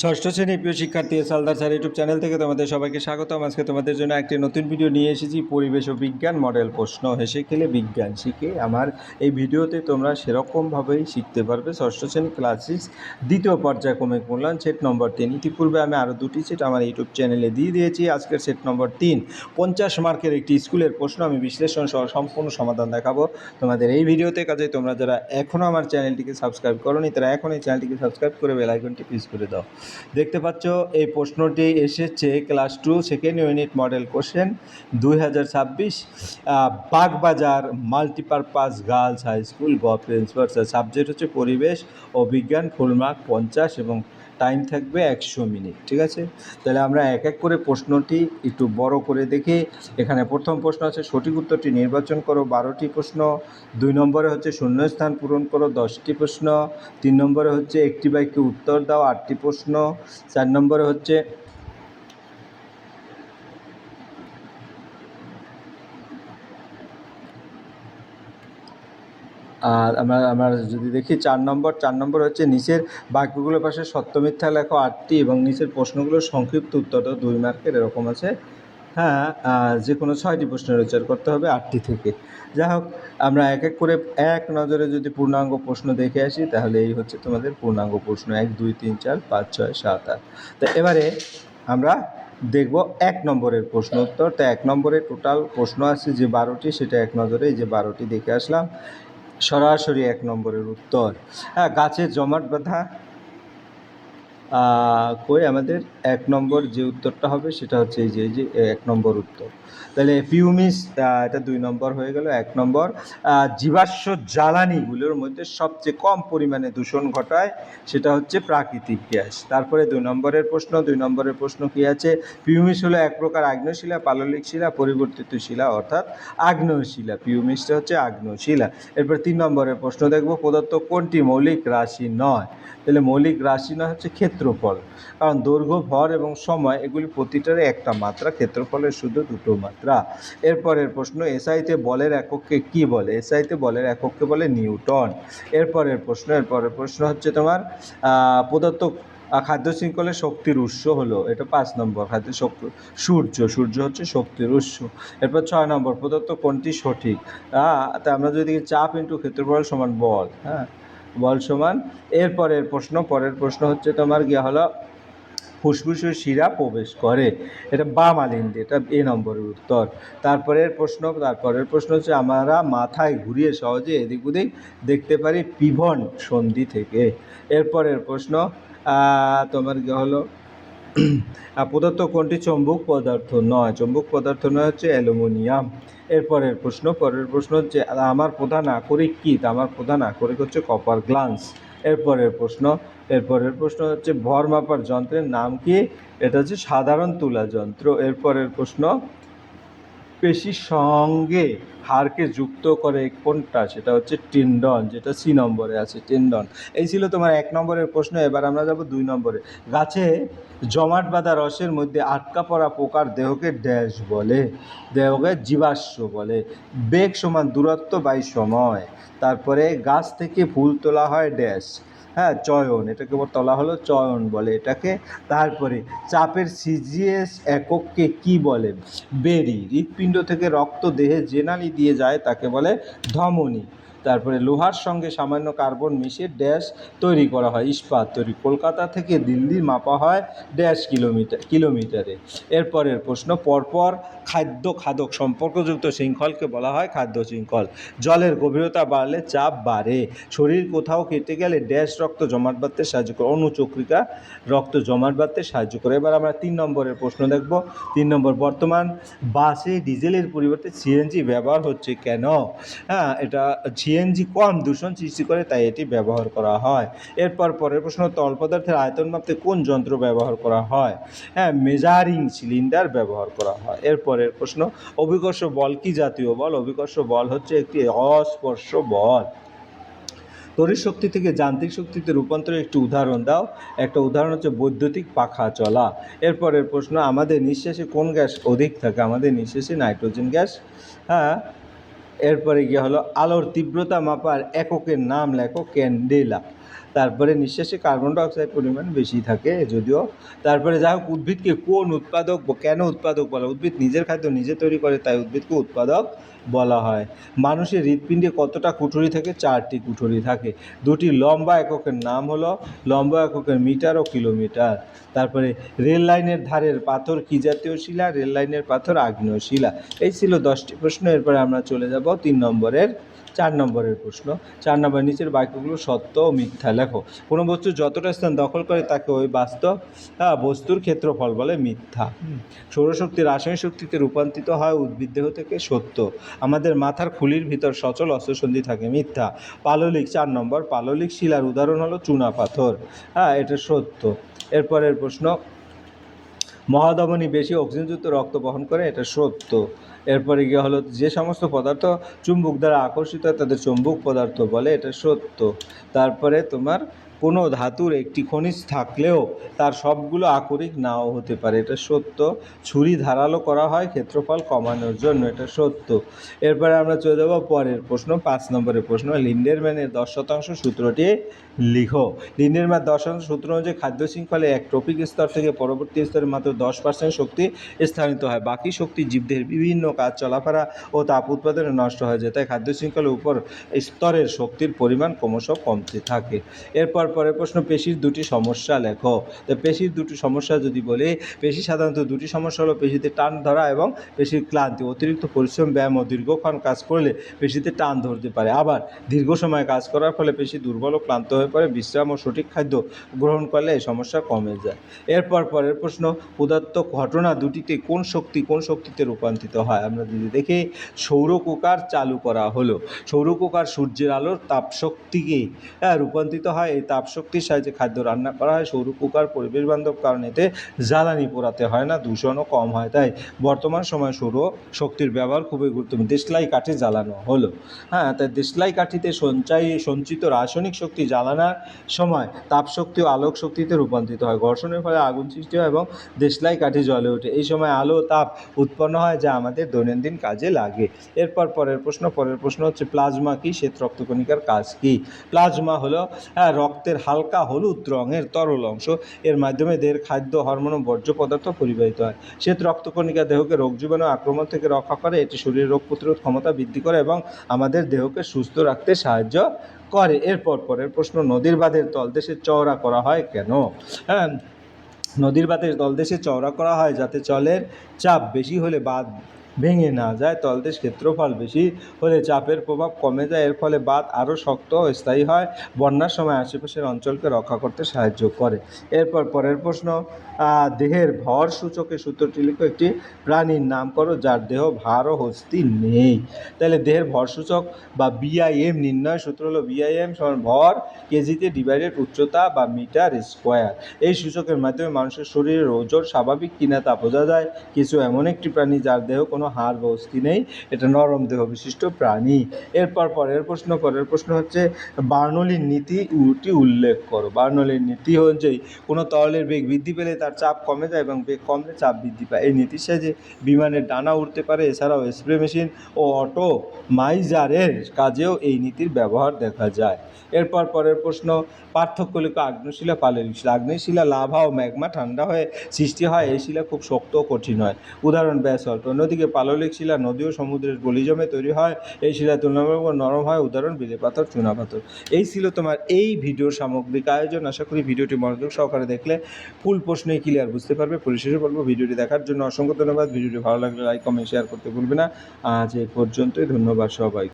ষষ্ঠ শ্রেণীর প্রিয় শিক্ষার্থী সালদার স্যার ইউটিউব চ্যানেল থেকে তোমাদের সবাইকে স্বাগতম। আজকে তোমাদের জন্য একটি নতুন ভিডিও নিয়ে এসেছি, পরিবেশ ও বিজ্ঞান মডেল প্রশ্ন। হেসে খেলে বিজ্ঞান শিখে আমার এই ভিডিওতে তোমরা সেরকমভাবেই শিখতে পারবে। ষষ্ঠ শ্রেণী ক্লাস 6 দ্বিতীয় পর্যায়ক্রমিক মূল্যায়ন সেট নম্বর 3। ইতিপূর্বে আমি আরও দুটি সেট আমার ইউটিউব চ্যানেলে দিয়ে দিয়েছি। আজকের সেট নম্বর 3 50 মার্কের একটি স্কুলের প্রশ্ন। আমি বিশ্লেষণ সহ সম্পূর্ণ সমাধান দেখাবো তোমাদের এই ভিডিওতে। কাজে তোমরা যারা এখনও আমার চ্যানেলটিকে সাবস্ক্রাইব করোনি তারা এখন এই চ্যানেলটিকে সাবস্ক্রাইব করে বেল আইকনটি প্রেস করে দাও। দেখতে পাচ্ছ এই প্রশ্নটি এসেছে class 2 second unit model question 2026, Bagbazar multipurpose girls high school principal. Subject হচ্ছে পরিবেশ ও বিজ্ঞান, ফুল মার্ক 50 এবং টাইম থাকবে 100 মিনিট। ঠিক আছে, তাহলে আমরা এক এক করে প্রশ্নটি একটু বড় করে দেখি। এখানে প্রথম প্রশ্ন আছে সঠিক উত্তরটি নির্বাচন করো, 12টি প্রশ্ন। 2 নম্বরে হচ্ছে শূন্যস্থান পূরণ করো, 10টি প্রশ্ন। 3 নম্বরে হচ্ছে একটি বাক্যে উত্তর দাও, 8টি প্রশ্ন। 4 নম্বরে হচ্ছে আর আমরা যদি দেখি 4 নম্বর হচ্ছে নিচের বাক্যগুলোর পাশে সত্য মিথ্যা লেখো 8টি এবং নিচের প্রশ্নগুলোর সংক্ষিপ্ত উত্তর দাও 2 মার্কের, এরকম আছে। হ্যাঁ, যে কোনো 6টি প্রশ্নের উত্তর করতে হবে 8টি থেকে। যাই হোক, আমরা এক এক করে এক নজরে যদি পূর্ণাঙ্গ প্রশ্ন দেখে আসি তাহলে এই হচ্ছে তোমাদের পূর্ণাঙ্গ প্রশ্ন 1 2 3 4 5 6 7 8। তো এবারে আমরা দেখব 1 নম্বরের প্রশ্ন উত্তর। তো 1 নম্বরে টোটাল প্রশ্ন আছে যে 12টি, সেটা এক নজরে এই যে 12টি দেখে আসলাম। সরাসরি 1 নম্বরের উত্তর। হ্যাঁ, গাছের জমাট বাঁধা কই আমাদের 1 নম্বর যে উত্তরটা হবে সেটা হচ্ছে এই যে 1 নম্বর উত্তর। তাহলে পিউমিস, এটা 2 নম্বর হয়ে গেল। 1 নম্বর, জীবাশ্ম জ্বালানিগুলোর মধ্যে সবচেয়ে কম পরিমাণে দূষণ ঘটায় সেটা হচ্ছে প্রাকৃতিক গ্যাস। তারপরে 2 নম্বরের প্রশ্ন কী আছে? পিউমিস হলো এক প্রকার আগ্নেয় শিলা, পাললিক শিলা, পরিবর্তিত শিলা অর্থাৎ আগ্নেয় শিলা। পিউমিসটা হচ্ছে আগ্নেয় শিলা। এরপর 3 নম্বরের প্রশ্ন দেখব, পদার্থ কোনটি মৌলিক রাশি নয়? তাহলে মৌলিক রাশি নয় হচ্ছে ক্ষেত্রফল, কারণ দৈর্ঘ্য, ভর এবং সময় এগুলি প্রতিটারই একটা মাত্রা, ক্ষেত্রফলের শুধু 2টো মাত্রা। এরপরের প্রশ্ন, এসআইতে বলের এককে কি বলে? এসআইতে বলের এককে বলে নিউটন। এরপরের প্রশ্ন হচ্ছে তোমার পদার্থ খাদ্য শৃঙ্খলের শক্তির উৎস হলো, এটা 5 নম্বর। সূর্য হচ্ছে শক্তির উৎস। এরপর 6 নম্বর, পদার্থ কোনটি সঠিক? তা আমরা যদি চাপ ইন্টু ক্ষেত্রফল সমান বল, হ্যাঁ, বল সমান। পরের প্রশ্ন হচ্ছে তোমার গিয়ে হলো ফুসফুসের শিরা প্রবেশ করে, এটা বামালিন্দি, এটা এ নম্বরের উত্তর। তারপরের প্রশ্ন হচ্ছে আমরা মাথায় ঘুরিয়ে সহজে এদিক ওদিক দেখতে পারি পিভন সন্ধি থেকে। এরপরের প্রশ্ন তোমার গিয়ে হলো পদার্থ কোনটি চৌম্বক পদার্থ নয়? চৌম্বক পদার্থ নয় হচ্ছে অ্যালুমিনিয়াম। পরের প্রশ্ন হচ্ছে আমার প্রধান আকরিক কী? আমার প্রধান আকরিক হচ্ছে কপার গ্লান্স। এরপরের প্রশ্ন হচ্ছে ভর মাপার যন্ত্রের নাম কি? এটা হচ্ছে সাধারণ তুলা যন্ত্র। এরপরের প্রশ্ন, পেশির সঙ্গে হাড়কে যুক্ত করে কোনটা? সেটা হচ্ছে টেন্ডন, যেটা সি নম্বরে আছে, টেন্ডন। এই ছিল তোমার 1 নম্বরের প্রশ্ন। এবার আমরা যাব 2 নম্বরে। গাছে জমাট বাঁধা রসের মধ্যে আটকা পড়া পোকার দেহকে ড্যাশ বলে? দেহকে জীবাশ্ম বলে। বেগ সমান দূরত্ব বাই সময়। তারপরে গাছ থেকে ফুল তোলা হয় ড্যাশ, হ্যাঁ, চয়ন, এটাকে তোলা হলো চয়ন বলে এটাকে। তারপরে চাপের সিজিএস একককে কি বলে? বেরি। হৃৎপিণ্ড থেকে রক্ত দেহে যে নালী দিয়ে যায় তাকে বলে ধমনী। তারপরে লোহার সঙ্গে সামান্য কার্বন মিশিয়ে ড্যাশ তৈরি করা হয়, ইস্পাত তৈরি। কলকাতা থেকে দিল্লি মাপা হয় ড্যাশ কিলোমিটারে। এরপরের প্রশ্ন, পরপর খাদ্য খাদক সম্পর্কযুক্ত শৃঙ্খলকে বলা হয় খাদ্য শৃঙ্খল। জলের গভীরতা বাড়লে চাপ বাড়ে। শরীর কোথাও কেটে গেলে ড্যাশ রক্ত জমাট বাঁধতে সাহায্য করে? অনুচক্রিকা রক্ত জমাট বাঁধতে সাহায্য করে। এবার আমরা 3 নম্বরের প্রশ্ন দেখব। 3 নম্বর, বর্তমান বাসে ডিজেলের পরিবর্তে সিএনজি ব্যবহার হচ্ছে কেন? হ্যাঁ, এটা সিএনজি কম দূষণ সৃষ্টি করে, তাই এটি ব্যবহার করা হয়। পরের প্রশ্ন, তরল পদার্থের আয়তন মাপতে কোন যন্ত্র ব্যবহার করা হয়? হ্যাঁ, মেজারিং সিলিন্ডার ব্যবহার করা হয়। এরপরের প্রশ্ন, অভিকর্ষ বল কি জাতীয় বল? অভিকর্ষ বল হচ্ছে একটি অস্পর্শ বল। তড়িৎ শক্তি থেকে যান্ত্রিক শক্তিতে রূপান্তরের একটি উদাহরণ দাও। একটা উদাহরণ হচ্ছে বৈদ্যুতিক পাখা চলা। এরপরের প্রশ্ন, আমাদের নিঃশ্বাসে কোন গ্যাস অধিক থাকে? আমাদের নিঃশ্বাসে নাইট্রোজেন গ্যাস। হ্যাঁ, এরপরে গিয়ে হলো আলোর তীব্রতা মাপার এককের নাম লেখো। ক্যান্ডেলা। তারপরে নিঃশ্বাসে কার্বন ডাইঅক্সাইড পরিমাণ বেশি থাকে যদিও। তারপরে যাই হোক, উদ্ভিদকে কোন উৎপাদক, কেন উৎপাদক বলা? উদ্ভিদ নিজের খাদ্য নিজে তৈরি করে, তাই উদ্ভিদকে উৎপাদক বলা হয়। মানুষের হৃৎপিণ্ডে কতটা কুঠুরি থাকে? 4টি কুঠুরি থাকে। 2টি লম্বা এককের নাম হলো লম্বা এককের মিটার ও কিলোমিটার। তারপরে রেল লাইনের ধারের পাথর কী জাতীয় শিলা? রেল লাইনের পাথর আগ্নেয় শিলা। এই ছিল 10টি প্রশ্ন। এরপরে আমরা চলে যাব 4 নম্বরের প্রশ্ন। 4 নম্বর, নিচের বাক্যগুলো সত্য ও মিথ্যা লেখো। কোনো বস্তু যতটা স্থান দখল করে তাকে ওই বাস্তব বস্তুর ক্ষেত্রফল বলে। মিথ্যা। সৌরশক্তি রাসায়নিক শক্তিতে রূপান্তরিত হয় উদ্ভিদ দেহ থেকে। সত্য। আমাদের মাথার খুলির ভিতর সচল অস্ত্রসন্ধি থাকে। মিথ্যা। পাললিক, 4 নম্বর, পাললিক শিলার উদাহরণ হলো চুনা পাথর। এটা সত্য। এরপরের প্রশ্ন, মহাধমনী বেশি অক্সিজেনযুক্ত রক্ত বহন করে। এটা সত্য। এরপরে গিয়ে হলো, যে সমস্ত পদার্থ চুম্বক দ্বারা আকর্ষিত হয় তাদের চৌম্বক পদার্থ বলে। এটা সত্য। তারপরে তোমার কোনো ধাতুর একটি খনিজ থাকলেও তার সবগুলো আকরিক নাও হতে পারে। এটা সত্য। ছুরি ধারালো করা হয় ক্ষেত্রফল কমানোর জন্য। এটা সত্য। এরপরে আমরা চলে যাব পরের প্রশ্ন, 5 নম্বরের প্রশ্ন। লিন্ডেরম্যানের 10% সূত্রটি লিখো। লিন্ডেরম্যান 10% সূত্র অনুযায়ী খাদ্য শৃঙ্খলে এক ট্রপিক স্তর থেকে পরবর্তী স্তরে মাত্র 10% শক্তি স্থানিত হয়। বাকি শক্তি জীবদেহের বিভিন্ন কাজ, চলাফেরা ও তাপ উৎপাদনে নষ্ট হয়ে যায়। তাই খাদ্য শৃঙ্খলের উপর স্তরের শক্তির পরিমাণ ক্রমশ কমতে থাকে। এরপর পরের প্রশ্ন, পেশির 2টি সমস্যা লেখো। তো পেশির 2টি সমস্যা যদি বলি, পেশি সাধারণত 2টি সমস্যা হলো পেশিতে টান ধরা এবং পেশির ক্লান্তি। অতিরিক্ত পরিশ্রম, ব্যায়াম ও দীর্ঘক্ষণ কাজ করলে পেশিতে টান ধরতে পারে। আবার দীর্ঘ সময় কাজ করার ফলে পেশি দুর্বল ও ক্লান্ত হয়ে পড়ে। বিশ্রাম ও সঠিক খাদ্য গ্রহণ করলে এই সমস্যা কমে যায়। এরপর পরের প্রশ্ন, উদাত্ত ঘটনা দুটিতে কোন শক্তিতে রূপান্তরিত হয়? আমরা যদি দেখি, সৌর কুকার চালু করা হলো। সৌর কুকার সূর্যের আলোর তাপশক্তিকে রূপান্তরিত হয়। এই তাপশক্তির সাহায্যে খাদ্য রান্না করা হয়। সৌর কুকার পরিবেশ বান্ধব, কারণ এতে জ্বালানি পোড়াতে হয় না, দূষণও কম হয়। তাই বর্তমান সময়ে সৌর শক্তির ব্যবহার খুবই গুরুত্বপূর্ণ। দেশলাই কাঠে জ্বালানো হলো। তাই দেশলাই কাঠিতে সঞ্চিত রাসায়নিক শক্তি জ্বালানোর সময় তাপশক্তি ও আলোক শক্তিতে রূপান্তরিত হয়। ঘর্ষণের ফলে আগুন সৃষ্টি হয় এবং দেশলাই কাঠি জ্বলে ওঠে। এই সময় আলো ও তাপ উৎপন্ন হয়, যা আমাদের দৈনন্দিন কাজে লাগে। পরের প্রশ্ন হচ্ছে, প্লাজমা কি? শ্বেত রক্তকণিকার কাজ কি? প্লাজমা হলো রক্তের হালকা হলুদ রঙের তরল অংশ। এর মাধ্যমে দেহের খাদ্য, হরমোন ও বর্জ্য পদার্থ পরিবাহিত হয়। শ্বেত রক্তকণিকা দেহকে রোগ জীবাণু আক্রমণ থেকে রক্ষা করে। এটি শরীরের রোগ প্রতিরোধ ক্ষমতা বৃদ্ধি করে এবং আমাদের দেহকে সুস্থ রাখতে সাহায্য করে। পরের প্রশ্ন, নদীর বাঁধের তলদেশে চওড়া করা হয় কেন? নদীর বাঁধের তলদেশে চওড়া করা হয় যাতে জলের চাপ বেশি হলে বাঁধ ভেঙে না যায়। তলদেশ ক্ষেত্রফল বেশি হলে চাপের প্রভাব কমে যায়। এর ফলে বাঁধ আরও শক্ত ও স্থায়ী হয়। বন্যার সময় আশেপাশের অঞ্চলকে রক্ষা করতে সাহায্য করে। পরের প্রশ্ন, দেহের ভর সূচকের সূত্রটি লিখো। একটি প্রাণীর নাম করো যার দেহ ভার ও হস্তি নেই। তাহলে দেহের ভর সূচক বা BIM নির্ণয় সূত্র হলো BIM সমান ভর কেজিতে ডিভাইডেড উচ্চতা বা মিটার স্কোয়ার। এই সূচকের মাধ্যমে মানুষের শরীরের ওজন স্বাভাবিক কিনা তা বোঝা যায়। কিছু এমন একটি প্রাণী যার দেহ কোনো হাড় বা অস্থি নেই, এটা নরম দেহ বিশিষ্ট প্রাণী। পরের প্রশ্ন হচ্ছে, বার্নৌলির নীতিটি উল্লেখ করো। বার্নৌলির নীতি অনুযায়ী কোনো তরলের বেগ বৃদ্ধি পেলে তার চাপ কমে যায় এবং বেগ কমলে চাপ বৃদ্ধি পায়। এই নীতির সাহায্যে বিমানের ডানা উড়তে পারে। এছাড়াও স্প্রে মেশিন ও অটোমাইজারের কাজেও এই নীতির ব্যবহার দেখা যায়। পরের প্রশ্ন, পার্থক্য লিখো। আগ্নেয় শিলা, পাললিক শিলা। আগ্নেয় শিলা লাভা ও ম্যাগমা ঠান্ডা হয়ে সৃষ্টি হয়। এই শিলা খুব শক্ত ও কঠিন হয়। উদাহরণ ব্যাসল্ট। অন্যদিকে পাললিক শিলা নদী ও সমুদ্রের পলি জমে তৈরি হয়। এই শিলা তুলনামূলক নরম হয়। উদাহরণ বেলে পাথর, চুনা পাথর। এই ছিল তোমার এই ভিডিওর সামগ্রিক আয়োজন। আশা করি ভিডিওটি মনোযোগ সহকারে দেখলে ফুল প্রশ্নই ক্লিয়ার বুঝতে পারবে। পরিশেষে বলবো, ভিডিওটি দেখার জন্য অসংখ্য ধন্যবাদ। ভিডিওটি ভালো লাগলে লাইক, কমেন্ট, শেয়ার করতে ভুলবে না। আজ এই পর্যন্তই। ধন্যবাদ সবাই।